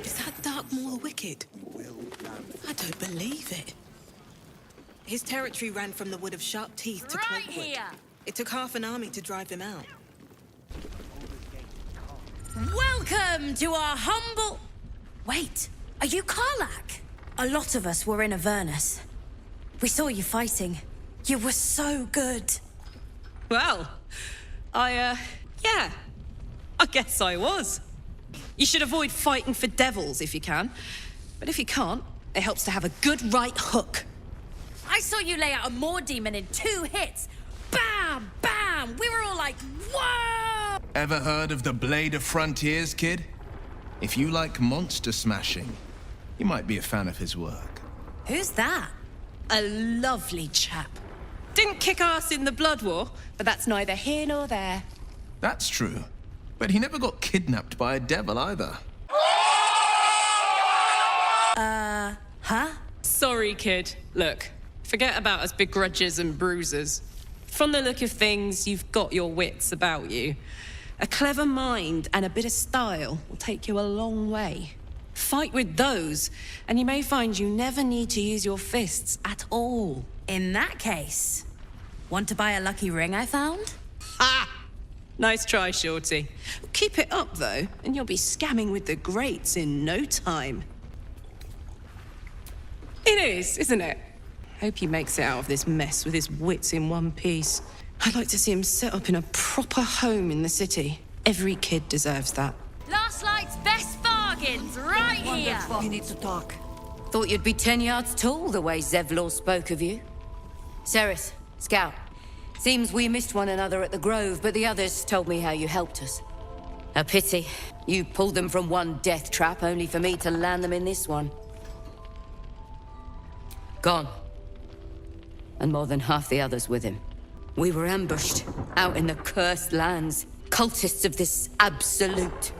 Is that Dark Maul the Wicked? I don't believe it. His territory ran from the Wood of Sharp Teeth to Right Cloakwood. here! It took half an army to drive him out. Welcome to our humble... Wait, are you Karlach? A lot of us were in Avernus. We saw you fighting. You were so good. Well, yeah. I guess I was. You should avoid fighting for devils if you can. But if you can't, it helps to have a good right hook. I saw you lay out a Maw demon in 2 hits. Bam! Bam! We were all like, whoa! Ever heard of the Blade of Frontiers, kid? If you like monster smashing, you might be a fan of his work. Who's that? A lovely chap. Didn't kick ass in the Blood War, but that's neither here nor there. That's true. But he never got kidnapped by a devil either. Huh? Sorry, kid. Look, forget about us begrudges and bruisers. From the look of things, you've got your wits about you. A clever mind and a bit of style will take you a long way. Fight with those, and you may find you never need to use your fists at all. In that case, want to buy a lucky ring I found? Ha! Nice try, Shorty. Keep it up, though, and you'll be scamming with the greats in no time. It is, isn't it? Hope he makes it out of this mess with his wits in one piece. I'd like to see him set up in a proper home in the city. Every kid deserves that. Last Light's best bargains, right here! We need to talk. Thought you'd be 10 yards tall the way Zevlor spoke of you. Ceres, Scout. Seems we missed one another at the Grove, but the others told me how you helped us. A pity. You pulled them from one death trap, only for me to land them in this one. Gone. And more than half the others with him. We were ambushed, out in the cursed lands. Cultists of this absolute.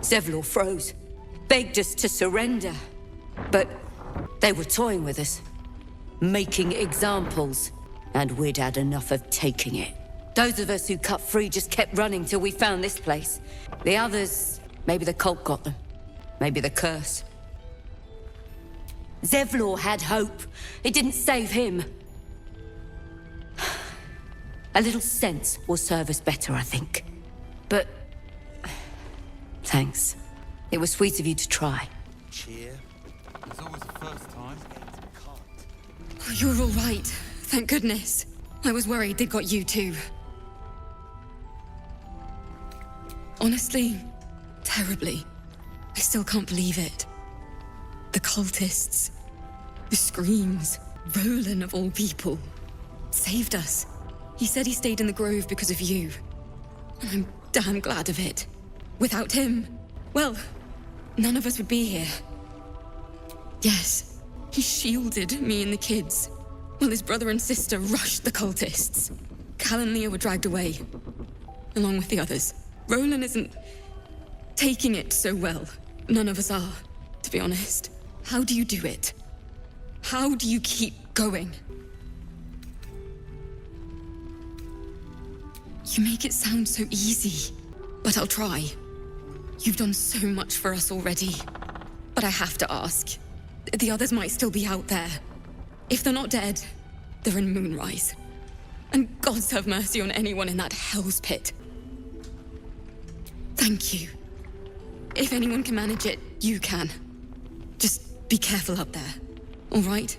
Zevlor froze. Begged us to surrender. But they were toying with us. Making examples. And we'd had enough of taking it. Those of us who cut free just kept running till we found this place. The others, maybe the cult got them. Maybe the curse. Zevlor had hope. It didn't save him. A little sense will serve us better, I think. But... thanks. It was sweet of you to try. Cheer. There's always a first time. Oh, you're all right. Thank goodness. I was worried they'd got you too. Honestly, terribly. I still can't believe it. The cultists. The screams. Rolan of all people. Saved us. He said he stayed in the Grove because of you. And I'm damn glad of it. Without him, well, none of us would be here. Yes, he shielded me and the kids, while his brother and sister rushed the cultists. Cal and Leah were dragged away, along with the others. Rolan isn't taking it so well. None of us are, to be honest. How do you do it? How do you keep going? You make it sound so easy, but I'll try. You've done so much for us already. But I have to ask. The others might still be out there. If they're not dead, they're in Moonrise. And gods have mercy on anyone in that hell's pit. Thank you. If anyone can manage it, you can. Just be careful up there, all right?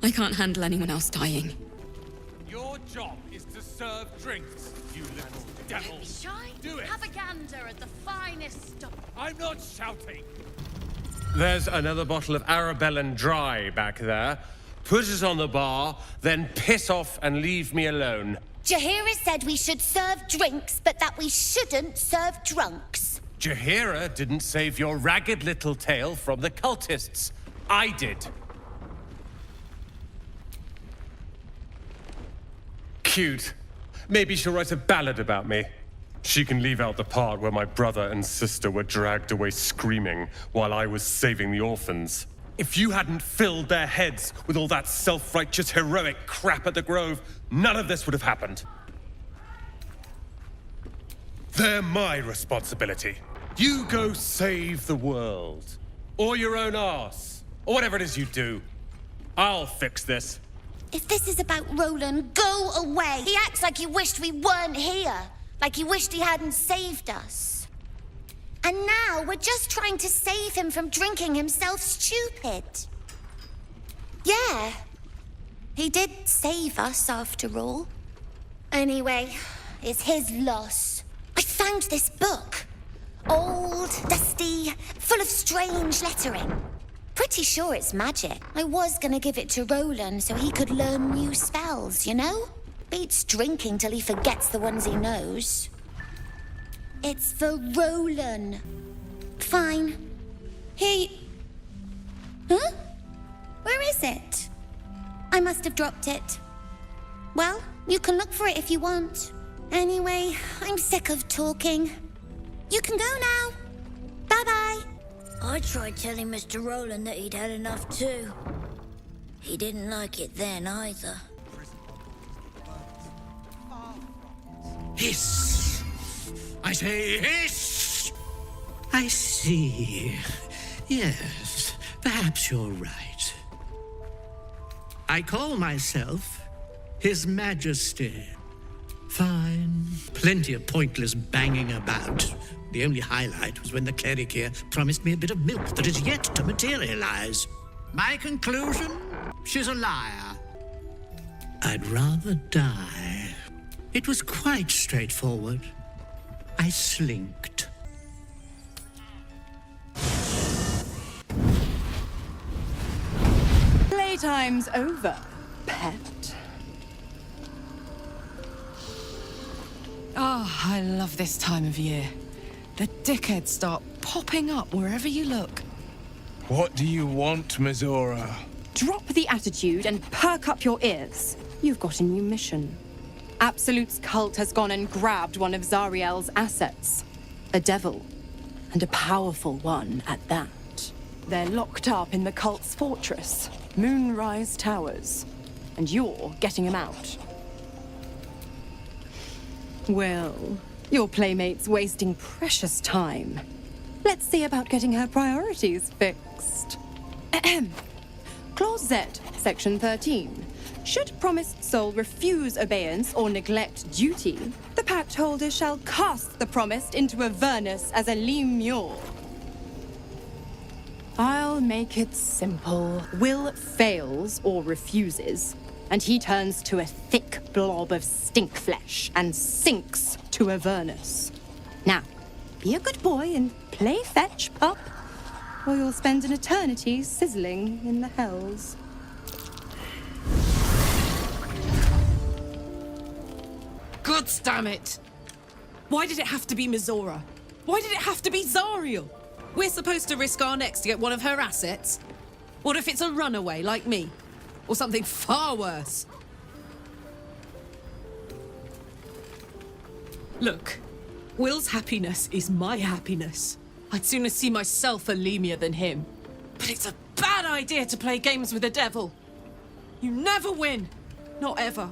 I can't handle anyone else dying. Your job is to serve drinks, you little devil. Don't be shy. Do it. Have a gander at the finest stuff. I'm not shouting. There's another bottle of Arabellan Dry back there. Put it on the bar, then piss off and leave me alone. Jaheira said we should serve drinks, but that we shouldn't serve drunks. Jaheira didn't save your ragged little tail from the cultists. I did. Cute. Maybe she'll write a ballad about me. She can leave out the part where my brother and sister were dragged away screaming while I was saving the orphans. If you hadn't filled their heads with all that self-righteous heroic crap at the Grove, none of this would have happened. They're my responsibility. You go save the world. Or your own arse. Or whatever it is you do. I'll fix this. If this is about Rolan, go away. He acts like he wished we weren't here. Like he wished he hadn't saved us. And now we're just trying to save him from drinking himself stupid. Yeah. He did save us, after all. Anyway, it's his loss. I found this book. Old, dusty, full of strange lettering. Pretty sure it's magic. I was gonna give it to Rolan so he could learn new spells, you know? Beats drinking till he forgets the ones he knows. It's for Rolan. Fine. Huh? Where is it? I must have dropped it. Well, you can look for it if you want. Anyway, I'm sick of talking. You can go now. Bye-bye. I tried telling Mr. Rolan that he'd had enough too. He didn't like it then either. Hiss! I say hiss! I see. Yes, perhaps you're right. I call myself His Majesty. Fine. Plenty of pointless banging about. The only highlight was when the cleric here promised me a bit of milk that is yet to materialize. My conclusion? She's a liar. I'd rather die. It was quite straightforward. I slinked. Playtime's over, pet. Oh, I love this time of year. The dickheads start popping up wherever you look. What do you want, Mizora? Drop the attitude and perk up your ears. You've got a new mission. Absolute's cult has gone and grabbed one of Zariel's assets. A devil. And a powerful one at that. They're locked up in the cult's fortress, Moonrise Towers. And you're getting him out. Well, your playmate's wasting precious time. Let's see about getting her priorities fixed. Clause Z, Section 13. Should promised soul refuse obeyance or neglect duty, the pact holder shall cast the promised into Avernus as a lemure. I'll make it simple. Wyll fails or refuses, and he turns to a thick blob of stink flesh and sinks to Avernus. Now, be a good boy and play fetch, pup, or you'll spend an eternity sizzling in the hells. God damn it! Why did it have to be Mizora? Why did it have to be Zariel? We're supposed to risk our necks to get one of her assets? What if it's a runaway like me? Or something far worse? Look, Wyll's happiness is my happiness. I'd sooner see myself a lemure than him. But it's a bad idea to play games with the devil. You never win. Not ever.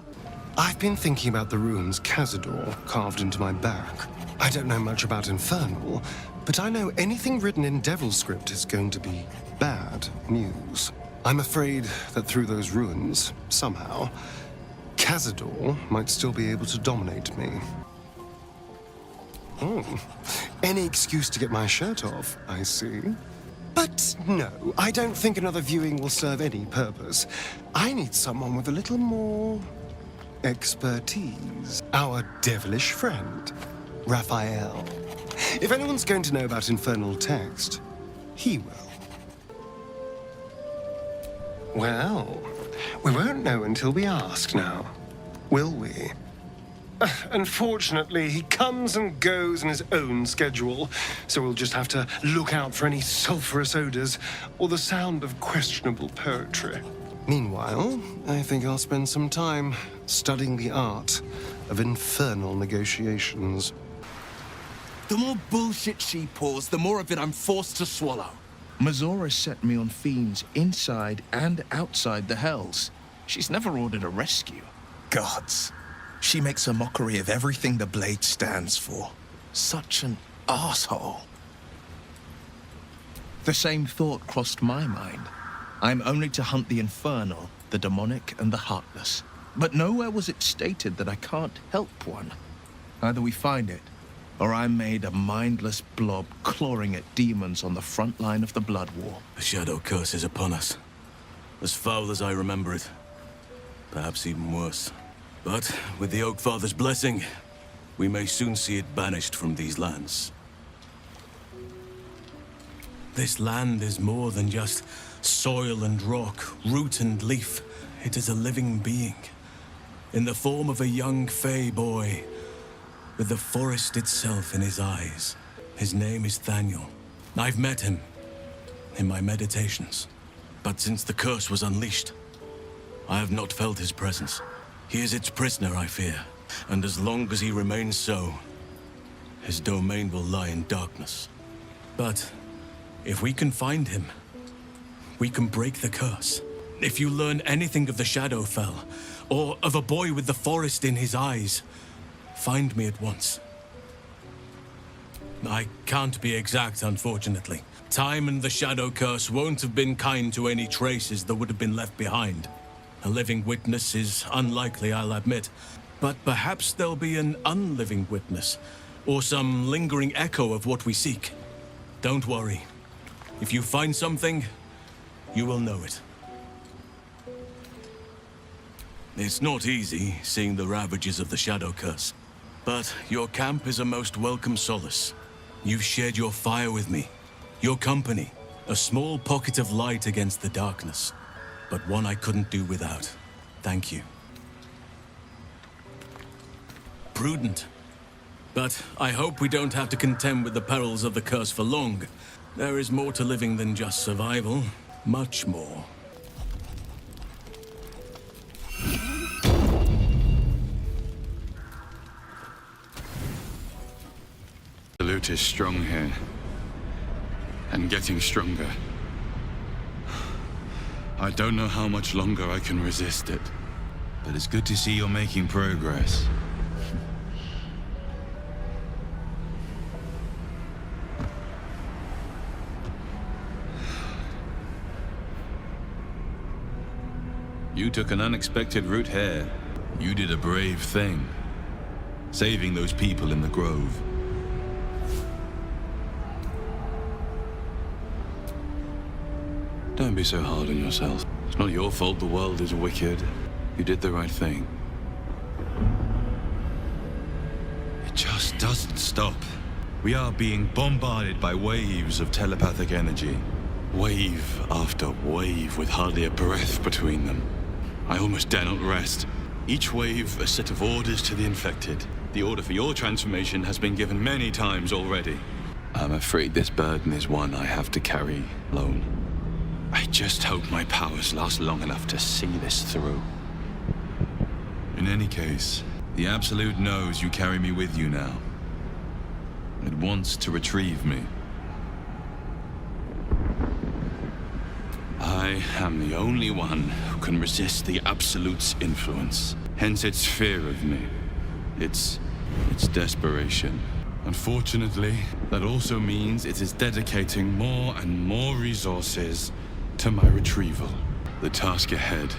I've been thinking about the runes Cazador carved into my back. I don't know much about Infernal, but I know anything written in Devil script is going to be bad news. I'm afraid that through those runes, somehow, Cazador might still be able to dominate me. Any excuse to get my shirt off, I see. But no, I don't think another viewing will serve any purpose. I need someone with a little more expertise. Our devilish friend, Raphael. If anyone's going to know about infernal text, he will. Well, we won't know until we ask now, will we? Unfortunately, he comes and goes in his own schedule, so we'll just have to look out for any sulphurous odors or the sound of questionable poetry. Meanwhile, I think I'll spend some time studying the art of infernal negotiations. The more bullshit she pours, the more of it I'm forced to swallow. Mizora set me on fiends inside and outside the Hells. She's never ordered a rescue. Gods. She makes a mockery of everything the Blade stands for. Such an asshole. The same thought crossed my mind. I'm only to hunt the infernal, the demonic, and the heartless. But nowhere was it stated that I can't help one. Either we find it, or I'm made a mindless blob clawing at demons on the front line of the Blood War. The shadow curse is upon us. As foul as I remember it. Perhaps even worse. But with the Oak Father's blessing, we may soon see it banished from these lands. This land is more than just soil and rock, root and leaf. It is a living being, in the form of a young Fey boy, with the forest itself in his eyes. His name is Thaniel. I've met him in my meditations. But since the curse was unleashed, I have not felt his presence. He is its prisoner, I fear. And as long as he remains so, his domain will lie in darkness. But if we can find him, we can break the curse. If you learn anything of the Shadowfell, or of a boy with the forest in his eyes, find me at once. I can't be exact, unfortunately. Time and the Shadow Curse won't have been kind to any traces that would have been left behind. A living witness is unlikely, I'll admit. But perhaps there'll be an unliving witness, or some lingering echo of what we seek. Don't worry. If you find something, you will know it. It's not easy, seeing the ravages of the Shadow Curse. But your camp is a most welcome solace. You've shared your fire with me, your company, a small pocket of light against the darkness, but one I couldn't do without. Thank you. Prudent. But I hope we don't have to contend with the perils of the curse for long. There is more to living than just survival. Much more. The loot is strong here. And getting stronger. I don't know how much longer I can resist it. But it's good to see you're making progress. You took an unexpected route here. You did a brave thing. Saving those people in the grove. Don't be so hard on yourself. It's not your fault the world is wicked. You did the right thing. It just doesn't stop. We are being bombarded by waves of telepathic energy. Wave after wave with hardly a breath between them. I almost dare not rest. Each wave a set of orders to the infected. The order for your transformation has been given many times already. I'm afraid this burden is one I have to carry alone. I just hope my powers last long enough to see this through. In any case, the Absolute knows you carry me with you now. It wants to retrieve me. I am the only one who can resist the Absolute's influence. Hence its fear of me. Its desperation. Unfortunately, that also means it is dedicating more and more resources to my retrieval. The task ahead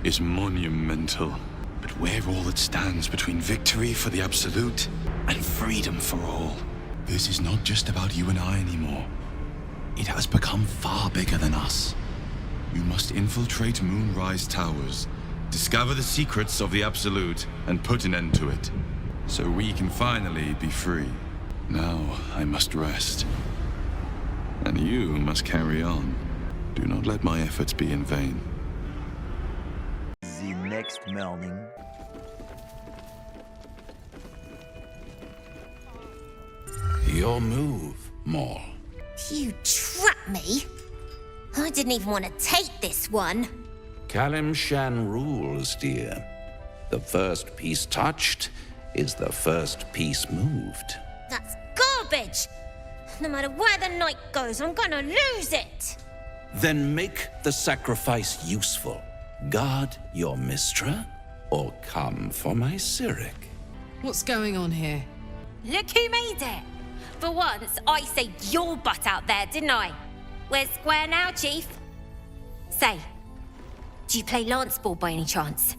is monumental. But where all that stands between victory for the Absolute and freedom for all. This is not just about you and I anymore. It has become far bigger than us. You must infiltrate Moonrise Towers, discover the secrets of the Absolute, and put an end to it. So we can finally be free. Now I must rest. And you must carry on. Do not let my efforts be in vain. The next morning. Your move, Maul. You trapped me? I didn't even want to take this one. Kalimshan rules, dear. The first piece touched is the first piece moved. That's garbage! No matter where the night goes, I'm gonna lose it! Then make the sacrifice useful. Guard your Mistra, or come for my Cleric. What's going on here? Look who made it! For once, I saved your butt out there, didn't I? We're square now, Chief. Say, do you play Lanceboard by any chance?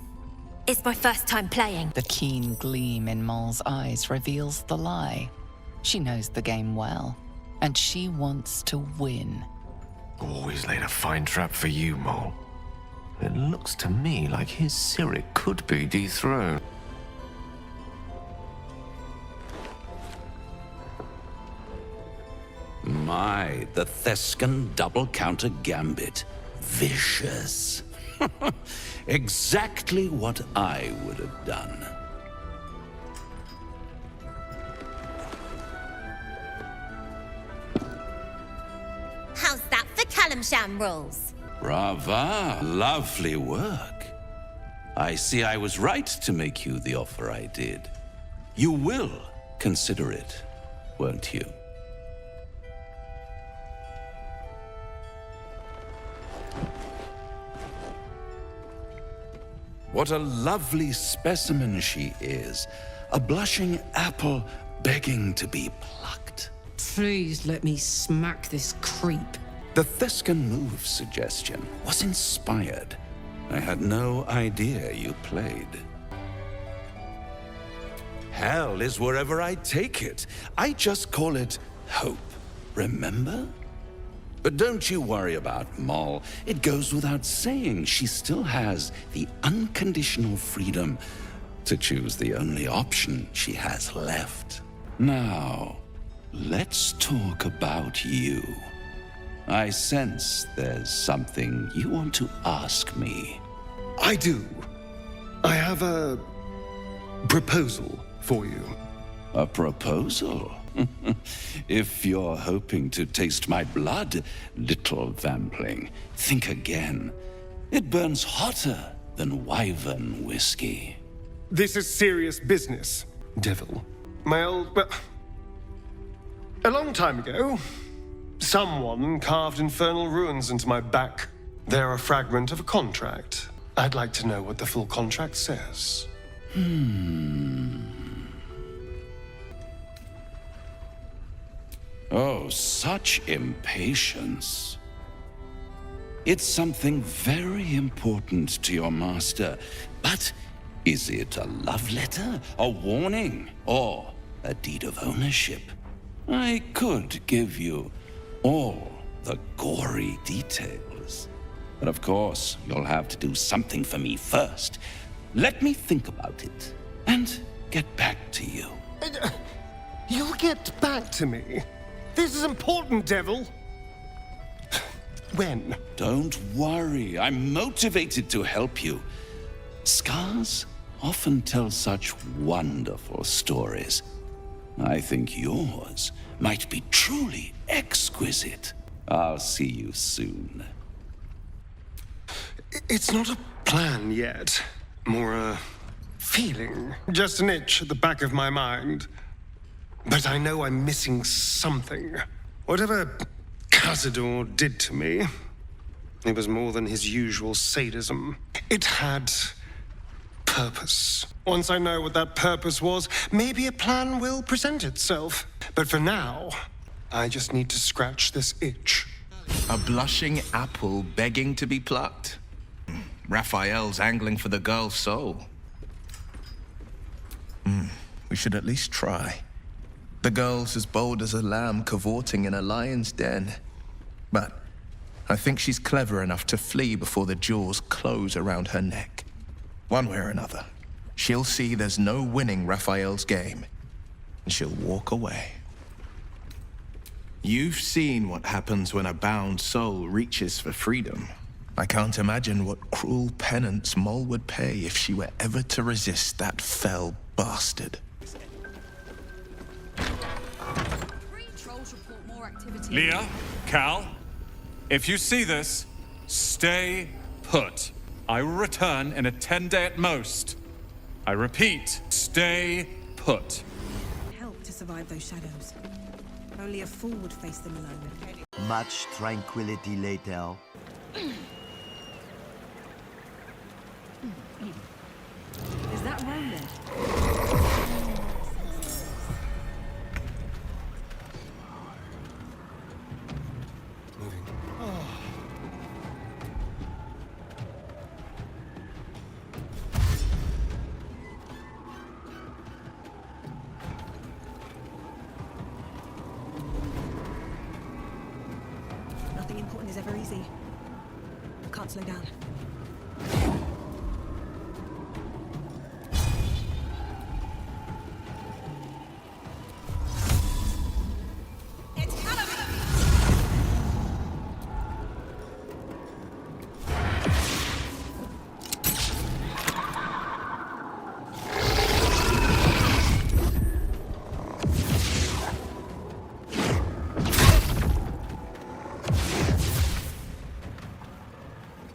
It's my first time playing. The keen gleam in Moll's eyes reveals the lie. She knows the game well, and she wants to win. Always laid a fine trap for you, Moll. It looks to me like his Cleric could be dethroned. My, the Thescan double-counter gambit. Vicious. Exactly what I would have done. How's that for Calamsham rules? Brava. Lovely work. I see I was right to make you the offer I did. You will consider it, won't you? What a lovely specimen she is. A blushing apple begging to be plucked. Please let me smack this creep. The Thescan move suggestion was inspired. I had no idea you played. Hell is wherever I take it. I just call it hope, remember? But don't you worry about Moll. It goes without saying she still has the unconditional freedom to choose the only option she has left. Now, let's talk about you. I sense there's something you want to ask me. I do. I have a proposal for you. A proposal? If you're hoping to taste my blood, little vampling, think again. It burns hotter than wyvern whiskey. This is serious business, Devil. Well, a long time ago, someone carved infernal runes into my back. They're a fragment of a contract. I'd like to know what the full contract says. Oh, such impatience. It's something very important to your master, but is it a love letter, a warning, or a deed of ownership? I could give you all the gory details, but of course, you'll have to do something for me first. Let me think about it, and get back to you. You'll get back to me? This is important, Devil. When? Don't worry, I'm motivated to help you. Scars often tell such wonderful stories. I think yours might be truly exquisite. I'll see you soon. It's not a plan yet. More a feeling. Just an itch at the back of my mind. But I know I'm missing something. Whatever Cazador did to me, it was more than his usual sadism. It had purpose. Once I know what that purpose was, maybe a plan will present itself. But for now, I just need to scratch this itch. A blushing apple begging to be plucked? Raphael's angling for the girl's soul. We should at least try. The girl's as bold as a lamb cavorting in a lion's den. But I think she's clever enough to flee before the jaws close around her neck. One way or another, she'll see there's no winning Raphael's game, and she'll walk away. You've seen what happens when a bound soul reaches for freedom. I can't imagine what cruel penance Moll would pay if she were ever to resist that fell bastard. Leah, Cal, if you see this, stay put. I will return in a 10-day at most. I repeat, stay put. Help to survive those shadows. Only a fool would face them alone. Much tranquility later. Is that Rolan? Nothing is ever easy. I can't slow down.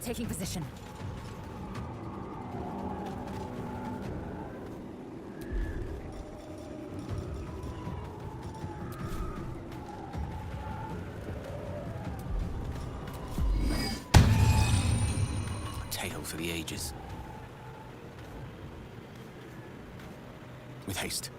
Taking position. A tale for the ages. With haste.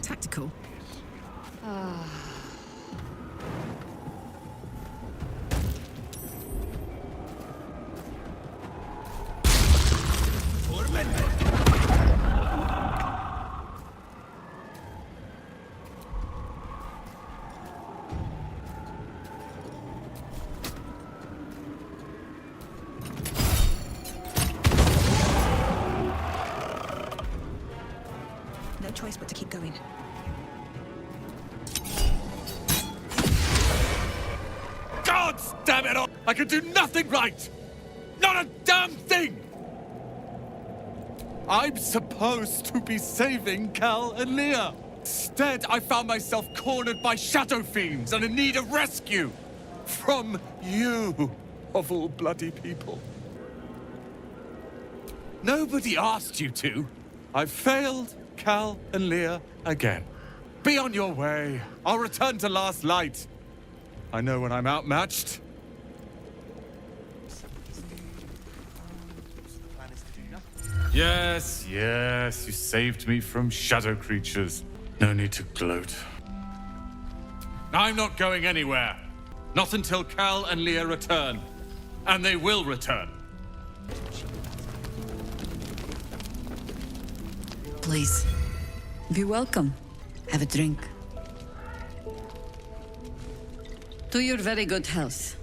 Tactical. No choice but to keep going. God damn it all! I can do nothing right! Not a damn thing! I'm supposed to be saving Cal and Leah. Instead, I found myself cornered by shadow fiends and in need of rescue. From you, of all bloody people. Nobody asked you to. I failed Cal and Leah again. Be on your way. I'll return to Last Light. I know when I'm outmatched. Yes, yes, you saved me from shadow creatures. No need to gloat. I'm not going anywhere. Not until Cal and Leah return. And they will return. Please, be welcome. Have a drink. To your very good health.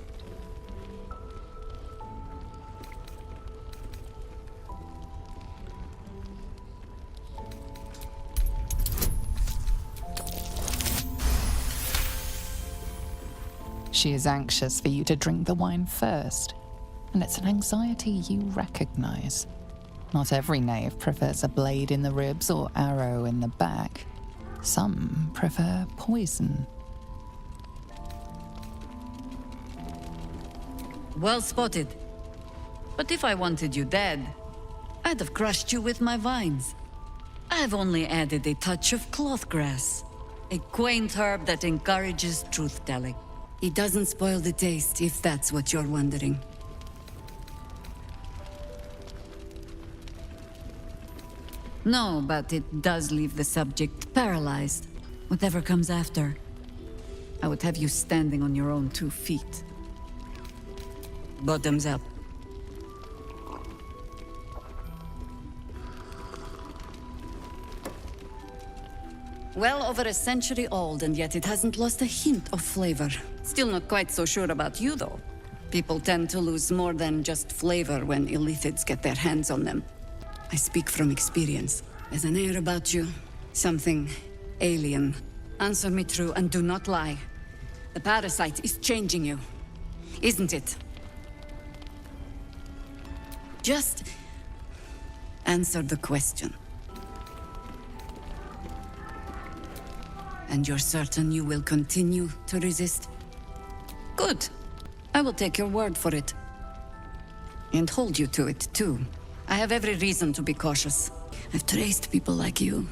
She is anxious for you to drink the wine first, and it's an anxiety you recognize. Not every knave prefers a blade in the ribs or arrow in the back. Some prefer poison. Well spotted. But if I wanted you dead, I'd have crushed you with my vines. I've only added a touch of cloth grass, a quaint herb that encourages truth-telling. It doesn't spoil the taste, if that's what you're wondering. No, but it does leave the subject paralyzed. Whatever comes after, I would have you standing on your own 2 feet. Bottoms up. Well over a century old, and yet it hasn't lost a hint of flavor. Still not quite so sure about you, though. People tend to lose more than just flavor when illithids get their hands on them. I speak from experience. There's an air about you. Something alien. Answer me true and do not lie. The parasite is changing you, isn't it? Just answer the question. And you're certain you will continue to resist? Good. I will take your word for it. And hold you to it, too. I have every reason to be cautious. I've traced people like you.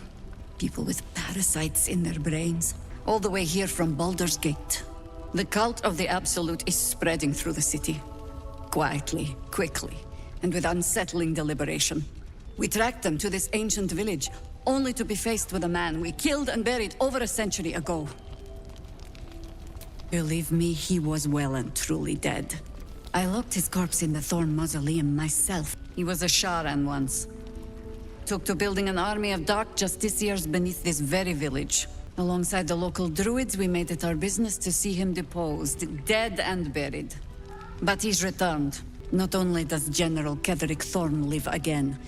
People with parasites in their brains. All the way here from Baldur's Gate. The cult of the Absolute is spreading through the city. Quietly, quickly, and with unsettling deliberation. We tracked them to this ancient village, only to be faced with a man we killed and buried over a century ago. Believe me, he was well and truly dead. I locked his corpse in the Thorn Mausoleum myself. He was a Sharan once. Took to building an army of dark justiciars beneath this very village. Alongside the local druids, we made it our business to see him deposed, dead and buried. But he's returned. Not only does General Cleric Thorn live again,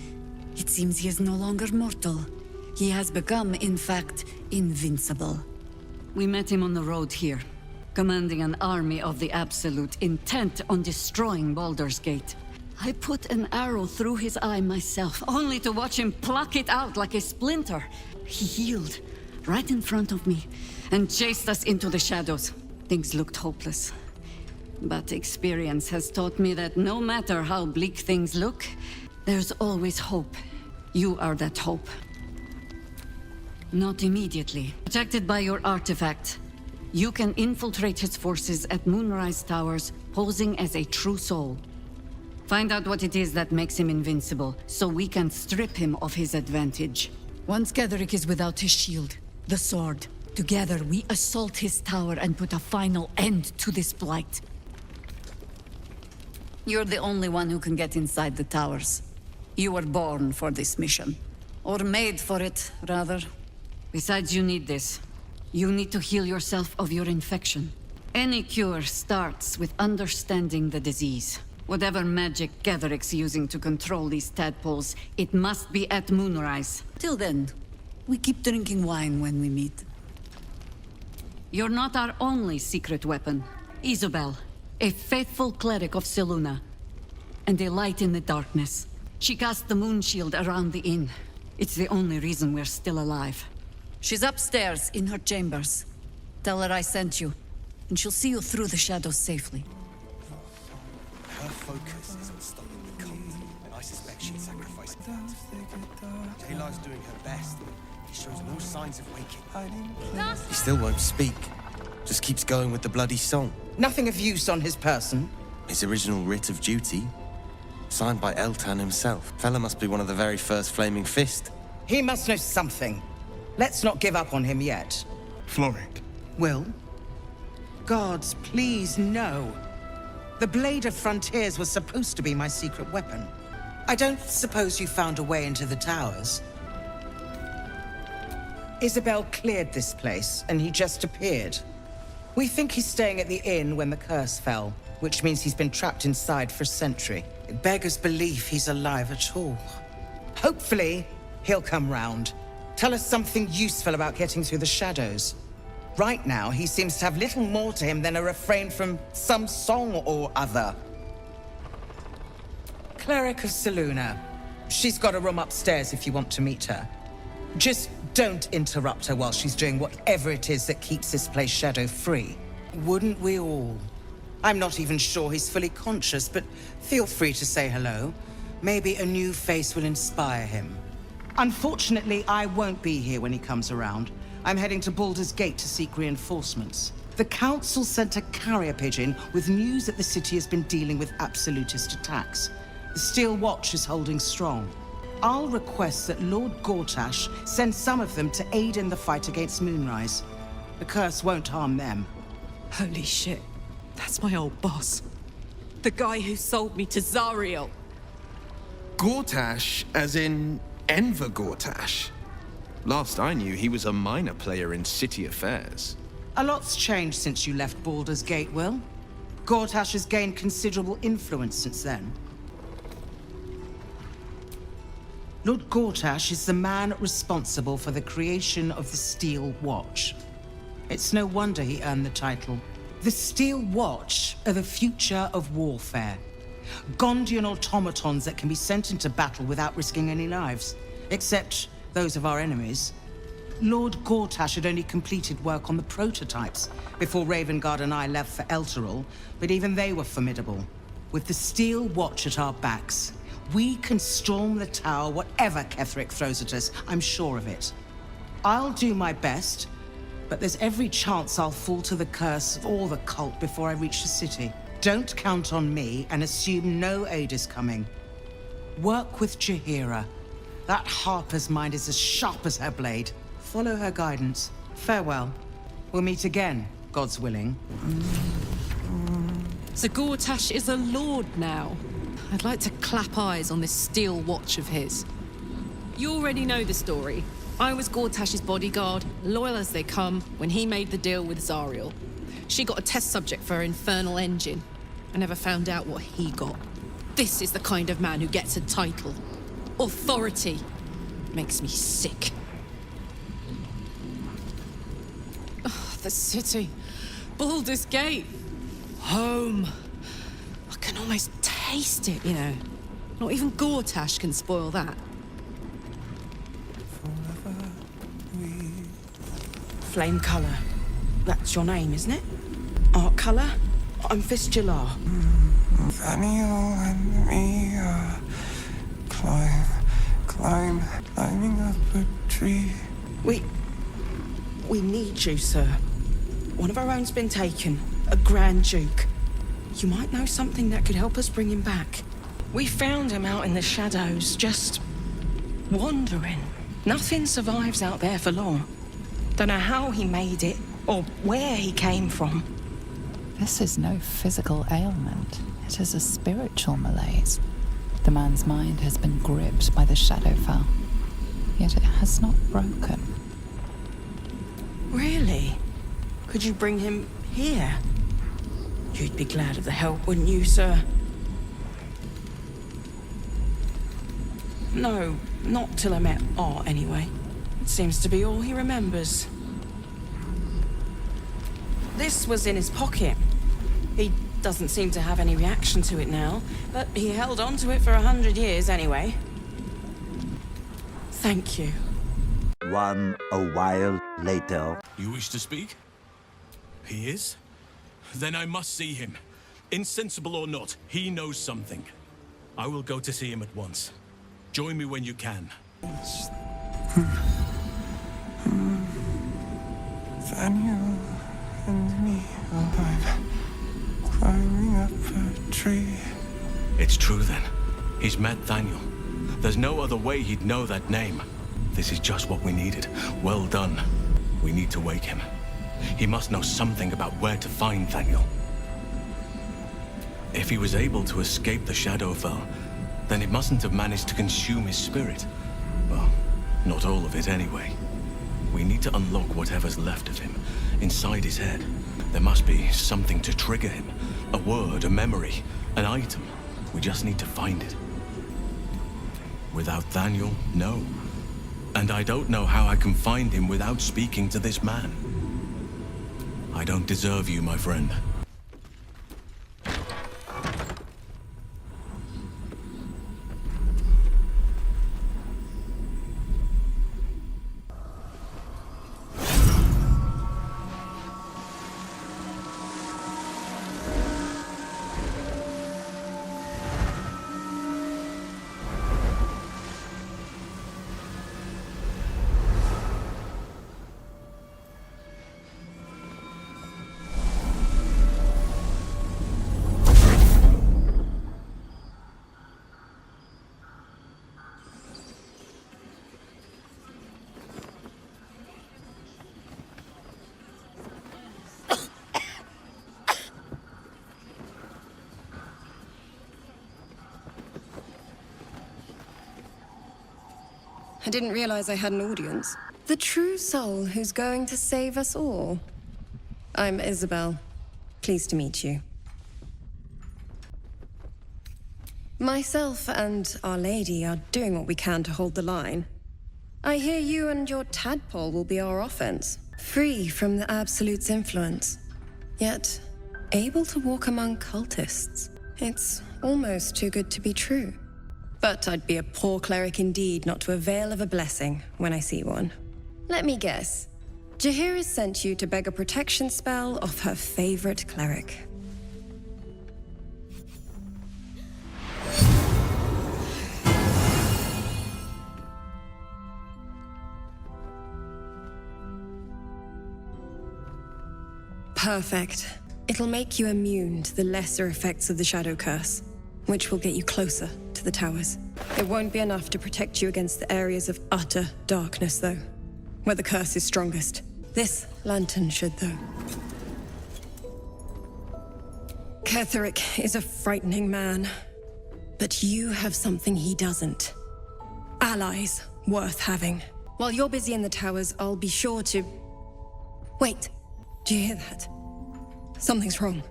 it seems he is no longer mortal. He has become, in fact, invincible. We met him on the road here, commanding an army of the Absolute, intent on destroying Baldur's Gate. I put an arrow through his eye myself, only to watch him pluck it out like a splinter. He healed, right in front of me, and chased us into the shadows. Things looked hopeless. But experience has taught me that no matter how bleak things look, there's always hope. You are that hope. Not immediately. Protected by your artifact, you can infiltrate his forces at Moonrise Towers, posing as a true soul. Find out what it is that makes him invincible, so we can strip him of his advantage. Once Cleric is without his shield, the sword, together we assault his tower and put a final end to this blight. You're the only one who can get inside the towers. You were born for this mission. Or made for it, rather. Besides, you need this. You need to heal yourself of your infection. Any cure starts with understanding the disease. Whatever magic Cleric's using to control these tadpoles, it must be at Moonrise. Till then, we keep drinking wine when we meet. You're not our only secret weapon. Isobel, a faithful cleric of Selûne, and a light in the darkness. She cast the moon shield around the inn. It's the only reason we're still alive. She's upstairs in her chambers. Tell her I sent you, and she'll see you through the shadows safely. Her focus is on stopping the cult, and I suspect she'd sacrifice that. Jaheira's doing her best. He shows no signs of waking. He still won't speak. Just keeps going with the bloody song. Nothing of use on his person. His original writ of duty, signed by Eltan himself. Fella must be one of the very first Flaming Fist. He must know something. Let's not give up on him yet. Floric. Wyll? Gods, please, no. The Blade of Frontiers was supposed to be my secret weapon. I don't suppose you found a way into the towers? Isobel cleared this place, and he just appeared. We think he's staying at the inn when the curse fell, which means he's been trapped inside for a century. It beggars belief he's alive at all. Hopefully, he'll come round. Tell us something useful about getting through the shadows. Right now, he seems to have little more to him than a refrain from some song or other. Cleric of Selûne. She's got a room upstairs if you want to meet her. Just don't interrupt her while she's doing whatever it is that keeps this place shadow-free. Wouldn't we all? I'm not even sure he's fully conscious, but feel free to say hello. Maybe a new face will inspire him. Unfortunately, I won't be here when he comes around. I'm heading to Baldur's Gate to seek reinforcements. The Council sent a carrier pigeon with news that the city has been dealing with absolutist attacks. The Steel Watch is holding strong. I'll request that Lord Gortash send some of them to aid in the fight against Moonrise. The curse won't harm them. Holy shit. That's my old boss. The guy who sold me to Zariel. Gortash, as in Enver Gortash. Last I knew, he was a minor player in city affairs. A lot's changed since you left Baldur's Gate, Wyll. Gortash has gained considerable influence since then. Lord Gortash is the man responsible for the creation of the Steel Watch. It's no wonder he earned the title. The Steel Watch are the future of warfare. Gondian automatons that can be sent into battle without risking any lives, except those of our enemies. Lord Gortash had only completed work on the prototypes before Ravengard and I left for Elturel, but even they were formidable. With the Steel Watch at our backs, we can storm the tower whatever Cleric throws at us, I'm sure of it. I'll do my best, but there's every chance I'll fall to the curse or the cult before I reach the city. Don't count on me and assume no aid is coming. Work with Jaheira, That harper's mind is as sharp as her blade. Follow her guidance. Farewell. We'll meet again, God's willing. So Gortash is a lord now. I'd like to clap eyes on this steel watch of his. You already know the story. I was Gortash's bodyguard, loyal as they come, when he made the deal with Zariel. She got a test subject for her infernal engine. I never found out what he got. This is the kind of man who gets a title. Authority. Makes me sick. Oh, the city. Baldur's Gate. Home. I can almost taste it, you know. Not even Gortash can spoil that. Flame Colour. That's your name, isn't it? Art Colour? I'm Fistula. Thaniel and me are climbing up a tree. We need you, sir. One of our own's been taken. A Grand Duke. You might know something that could help us bring him back. We found him out in the shadows, just wandering. Nothing survives out there for long. Don't know how he made it, or where he came from. This is no physical ailment. It is a spiritual malaise. The man's mind has been gripped by the Shadowfell, yet it has not broken. Really? Could you bring him here? You'd be glad of the help, wouldn't you, sir? No, not till I met Art, anyway. It seems to be all he remembers. This was in his pocket. He doesn't seem to have any reaction to it now, but he held on to it for 100 years anyway. Thank you. A while later. You wish to speak? He is? Then I must see him. Insensible or not, he knows something. I will go to see him at once. Join me when you can. Thaniel and me are climbing up a tree. It's true then. He's met Thaniel. There's no other way he'd know that name. This is just what we needed. Well done. We need to wake him. He must know something about where to find Thaniel. If he was able to escape the Shadowfell, then it mustn't have managed to consume his spirit. Well, not all of it anyway. We need to unlock whatever's left of him, inside his head. There must be something to trigger him. A word, a memory, an item. We just need to find it. Without Thaniel, no. And I don't know how I can find him without speaking to this man. I don't deserve you, my friend. I didn't realize I had an audience. The true soul who's going to save us all. I'm Isobel. Pleased to meet you. Myself and Our Lady are doing what we can to hold the line. I hear you and your tadpole will be our offense. Free from the Absolute's influence. Yet, able to walk among cultists. It's almost too good to be true. But I'd be a poor cleric indeed not to avail of a blessing when I see one. Let me guess. Jaheira sent you to beg a protection spell off her favorite cleric. Perfect. It'll make you immune to the lesser effects of the Shadow Curse, which will get you closer to the towers. It won't be enough to protect you against the areas of utter darkness, though, where the curse is strongest. This lantern should, though. Cleric is a frightening man, but you have something he doesn't. Allies worth having. While you're busy in the towers, I'll be sure to... Wait, do you hear that? Something's wrong.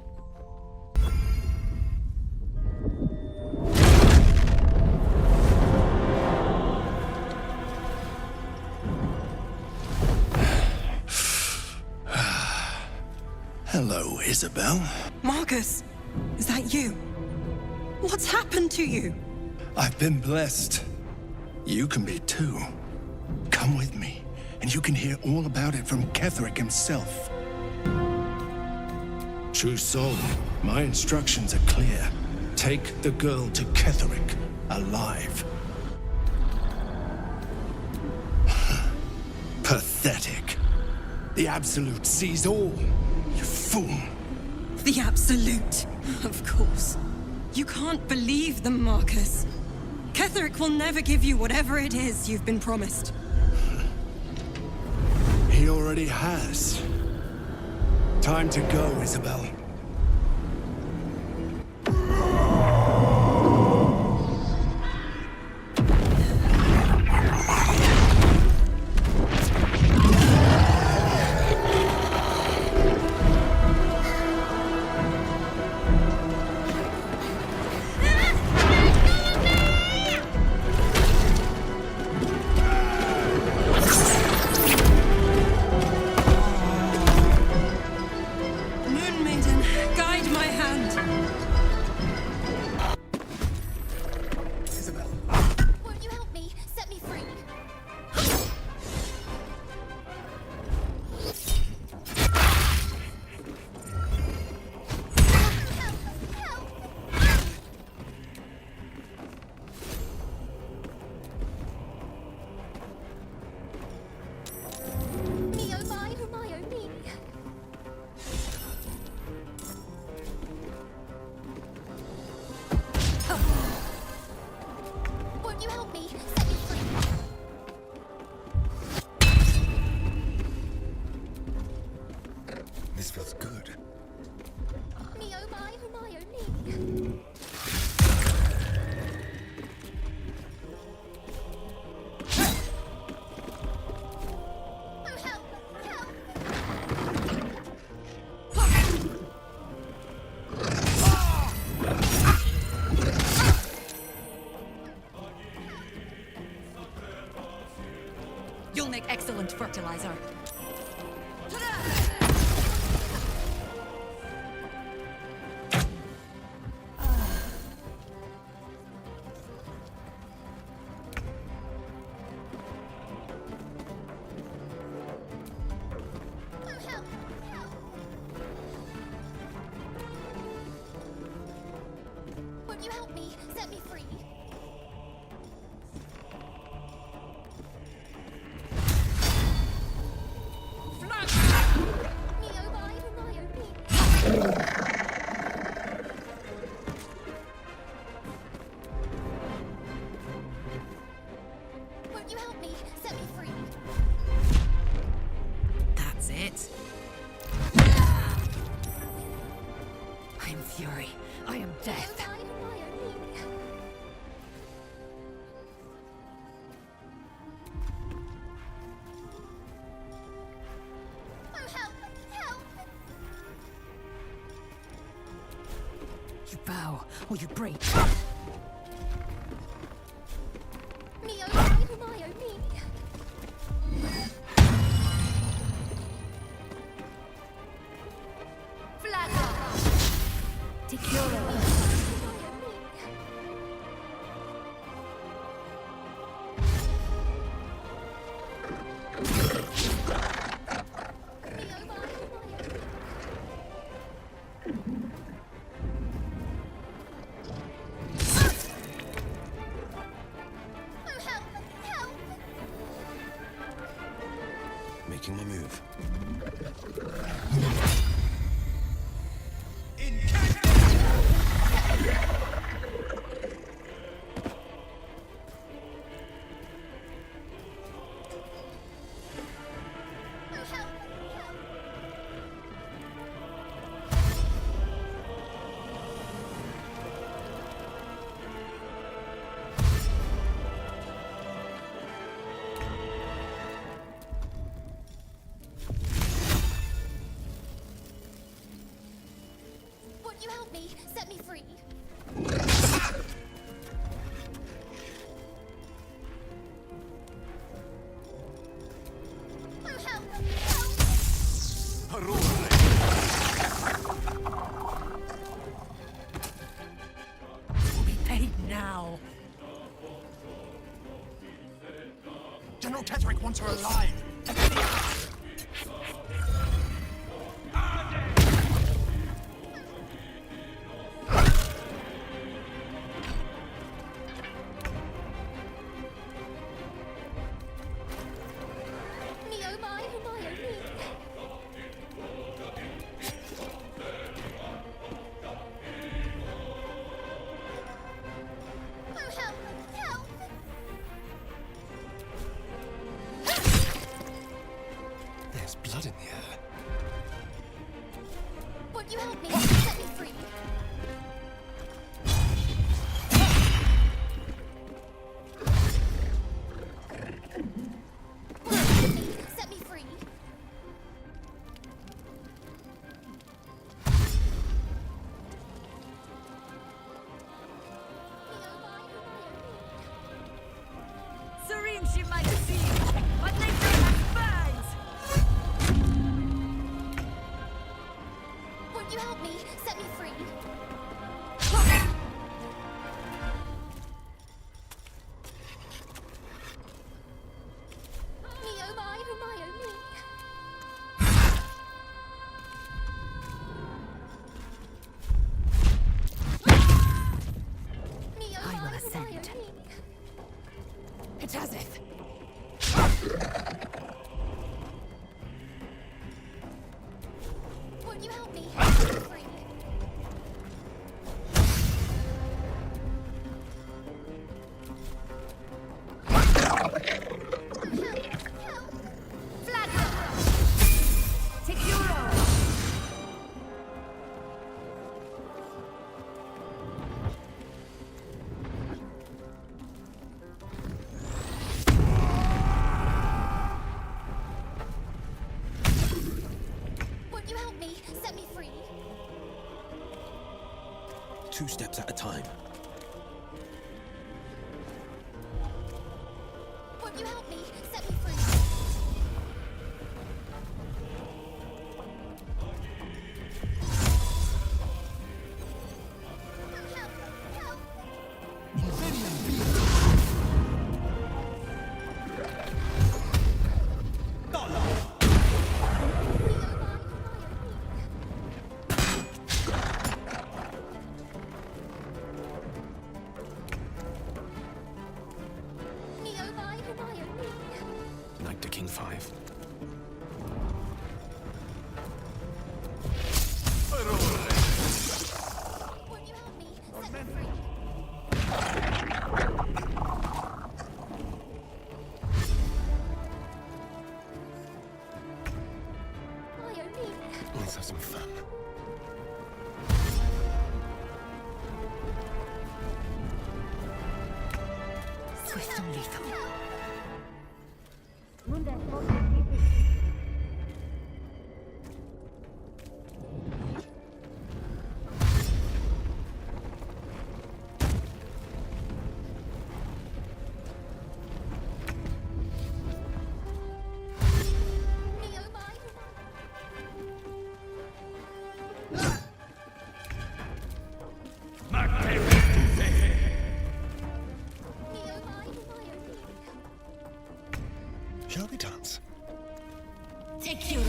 Hello, Isobel. Marcus, is that you? What's happened to you? I've been blessed. You can be too. Come with me, and you can hear all about it from Cleric himself. True soul, my instructions are clear. Take the girl to Cleric, alive. Pathetic. The Absolute sees all. You fool. The Absolute, of course. You can't believe them, Marcus. Cleric will never give you whatever it is you've been promised. He already has. Time to go, Isobel. This feels good. You'll make excellent fertilizer. Won't you help me? Set me free. Won't you help me? Set me free. That's it. I am fury. I am death. You bow or you break. Making my move. free. Oh, help! Will be paid now. General Cleric wants her alive. There's blood in the air. Would you help me? Set me free. Set me free. Serene she might seem, but nature has spines. Would you help me? Set me free. Me oh my oh my oh me. Me oh I will my oh my ascend. oh me. Hitazeth. Would you help me? Set me free. Would you help me? Set me free. 2 steps at a time. Would you help me? Set me free. Me oh my oh my oh me. Knight to King 5. Would you help me? Set me free. My oh me. Let's have some fun. Swift and lethal. Me oh my oh me oh my oh my oh me. Shall we dance? Take you.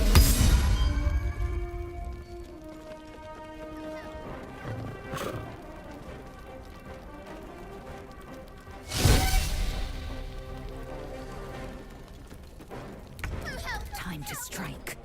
Time to strike.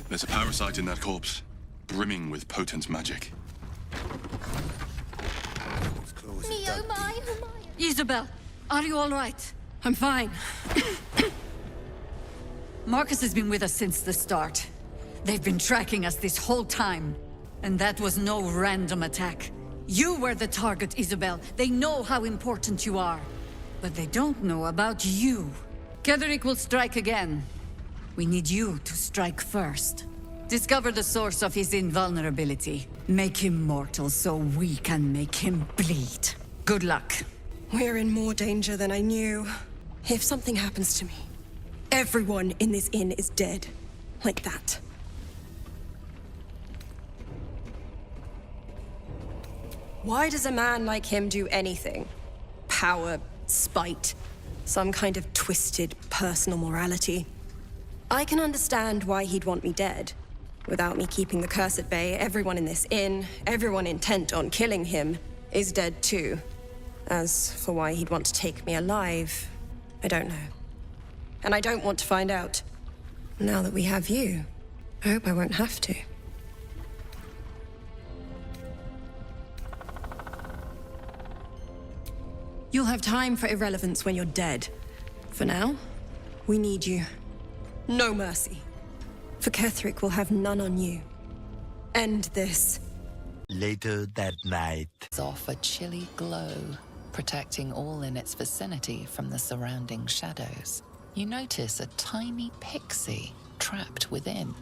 There's a parasite in that corpse, brimming with potent magic. Me oh my oh my. Isobel, are you all right? I'm fine. Marcus has been with us since the start. They've been tracking us this whole time. And that was no random attack. You were the target, Isobel. They know how important you are. But they don't know about you. Cleric will strike again. We need you to strike first. Discover the source of his invulnerability. Make him mortal so we can make him bleed. Good luck. We're in more danger than I knew. If something happens to me, everyone in this inn is dead. Like that. Why does a man like him do anything? Power, spite, some kind of twisted personal morality. I can understand why he'd want me dead. Without me keeping the curse at bay, everyone in this inn, everyone intent on killing him, is dead too. As for why he'd want to take me alive, I don't know. And I don't want to find out. Now that we have you, I hope I won't have to. You'll have time for irrelevance when you're dead. For now, we need you. No mercy. For Cleric will have none on you. End this. Later that night. Off a chilly glow, protecting all in its vicinity from the surrounding shadows. You notice a tiny pixie trapped within.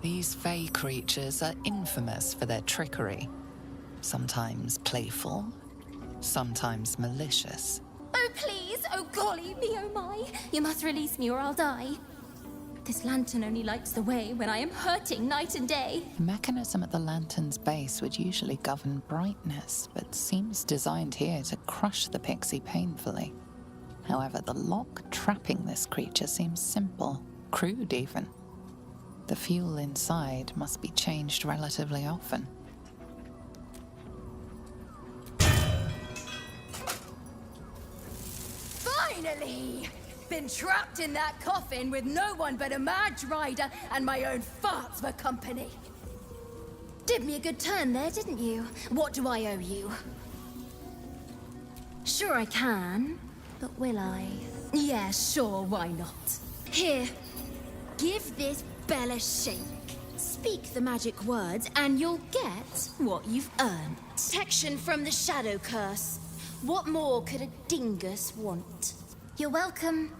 These fey creatures are infamous for their trickery. Sometimes playful, sometimes malicious. Oh please, oh golly me, oh my. You must release me or I'll die. This lantern only lights the way when I am hurting night and day. The mechanism at the lantern's base would usually govern brightness, but seems designed here to crush the pixie painfully. However, the lock trapping this creature seems simple, crude even. The fuel inside must be changed relatively often. Finally! Been trapped in that coffin with no one but a Mad Rider and my own farts for company. Did me a good turn there, didn't you? What do I owe you? Sure I can, but will I? Yeah, sure, why not? Here, give this bell a shake. Speak the magic words and you'll get what you've earned. Protection from the shadow curse. What more could a dingus want? You're welcome.